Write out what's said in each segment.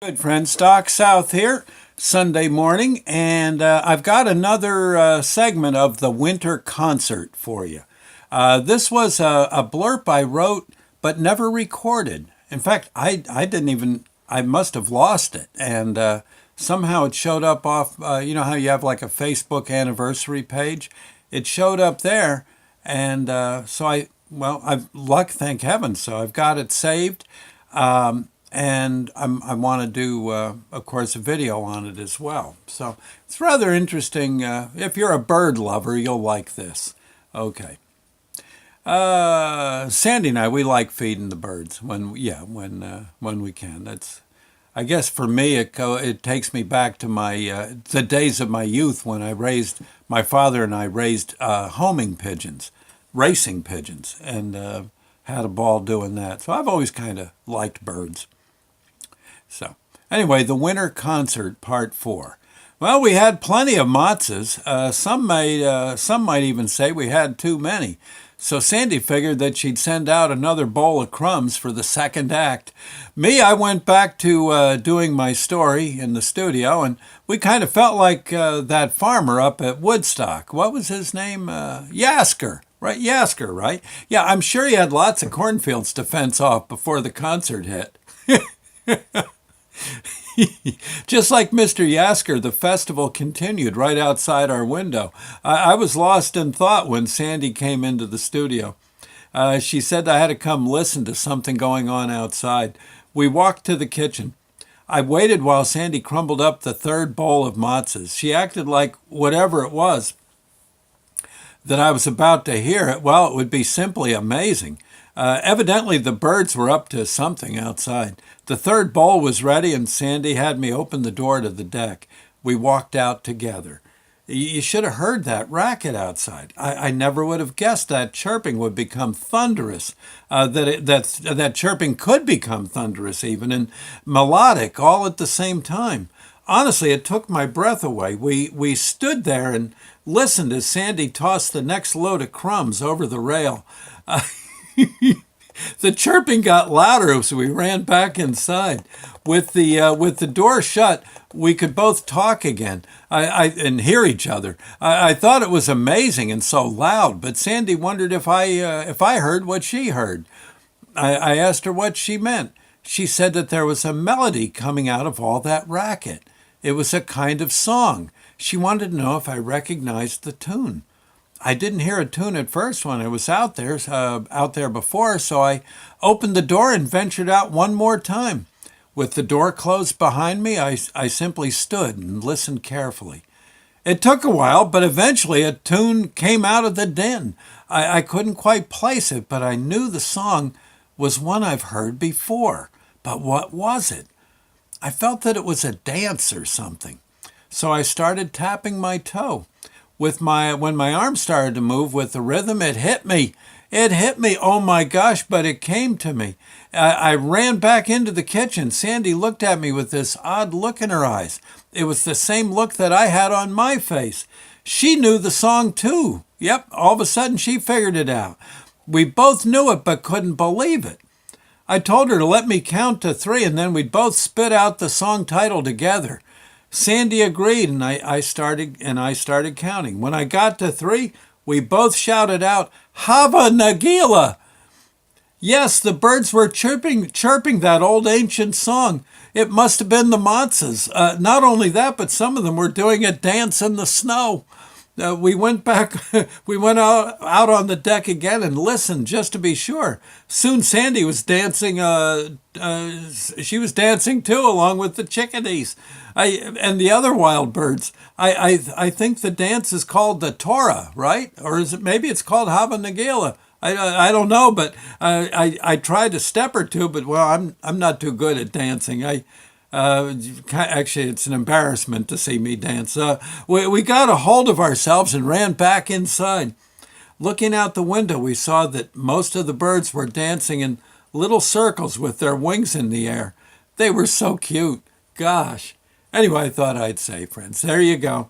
Good friends, Doc South here, Sunday morning, and I've got another segment of the winter concert for you. This was a blurb I wrote but never recorded. In fact, I didn't even, I must have lost it, and somehow it showed up off, you know how you have like a Facebook anniversary page? It showed up there, and I've luck, thank heavens, so I've got it saved. And I want to do, of course, a video on it as well. So it's rather interesting. If you're a bird lover, you'll like this. Okay. Sandy and I, we like feeding the birds when we can. That's, I guess for me, it takes me back to the days of my youth when my father and I raised homing pigeons, racing pigeons, and had a ball doing that. So I've always kind of liked birds. So, anyway, the winter concert, part 4. Well, we had plenty of matzahs. Some might even say we had too many. So Sandy figured that she'd send out another bowl of crumbs for the second act. Me, I went back to doing my story in the studio, and we kind of felt like that farmer up at Woodstock. What was his name? Yasker. Right, Yasker, right? Yeah, I'm sure he had lots of cornfields to fence off before the concert hit. Just like Mr. Yasker, the festival continued right outside our window. I was lost in thought when Sandy came into the studio. She said I had to come listen to something going on outside. We walked to the kitchen. I waited while Sandy crumbled up the third bowl of matzahs. She acted like whatever it was that I was about to hear, it would be simply amazing. Evidently, the birds were up to something outside. The third bowl was ready, and Sandy had me open the door to the deck. We walked out together. You should have heard that racket outside. I never would have guessed that chirping would become thunderous, that chirping could become thunderous even, and melodic all at the same time. Honestly, it took my breath away. We stood there and listened as Sandy tossed the next load of crumbs over the rail. The chirping got louder as we ran back inside. With the door shut, we could both talk again and hear each other. I thought it was amazing and so loud, but Sandy wondered if I heard what she heard. I asked her what she meant. She said that there was a melody coming out of all that racket. It was a kind of song. She wanted to know if I recognized the tune. I didn't hear a tune at first when I was out there before, so I opened the door and ventured out one more time. With the door closed behind me, I simply stood and listened carefully. It took a while, but eventually a tune came out of the den. I couldn't quite place it, but I knew the song was one I've heard before. But what was it? I felt that it was a dance or something. So I started tapping my toe. When my arm started to move with the rhythm, it hit me. It hit me. Oh my gosh, but it came to me. I ran back into the kitchen. Sandy looked at me with this odd look in her eyes. It was the same look that I had on my face. She knew the song too. Yep, all of a sudden she figured it out. We both knew it but couldn't believe it. I told her to let me count to 3 and then we'd both spit out the song title together. Sandy agreed, and I started counting. When I got to 3, we both shouted out, "Hava Nagila!" Yes, the birds were chirping that old ancient song. It must have been the matzahs. Not only that, but some of them were doing a dance in the snow. We went back, we went out on the deck again and listened just to be sure. Soon Sandy was dancing, she was dancing too, along with the chickadees and the other wild birds. I think the dance is called the Torah, right? Or maybe it's called Hava Nagila. I don't know, but I tried a step or two, but I'm not too good at dancing. Actually, it's an embarrassment to see me dance. We got a hold of ourselves and ran back inside. Looking out the window, we saw that most of the birds were dancing in little circles with their wings in the air. They were so cute. Gosh. Anyway, I thought I'd say, friends, there you go.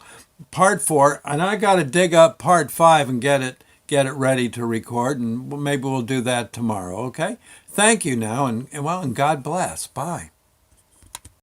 Part 4, and I got to dig up part 5 and get it ready to record, and maybe we'll do that tomorrow, okay? Thank you now, and God bless. Bye.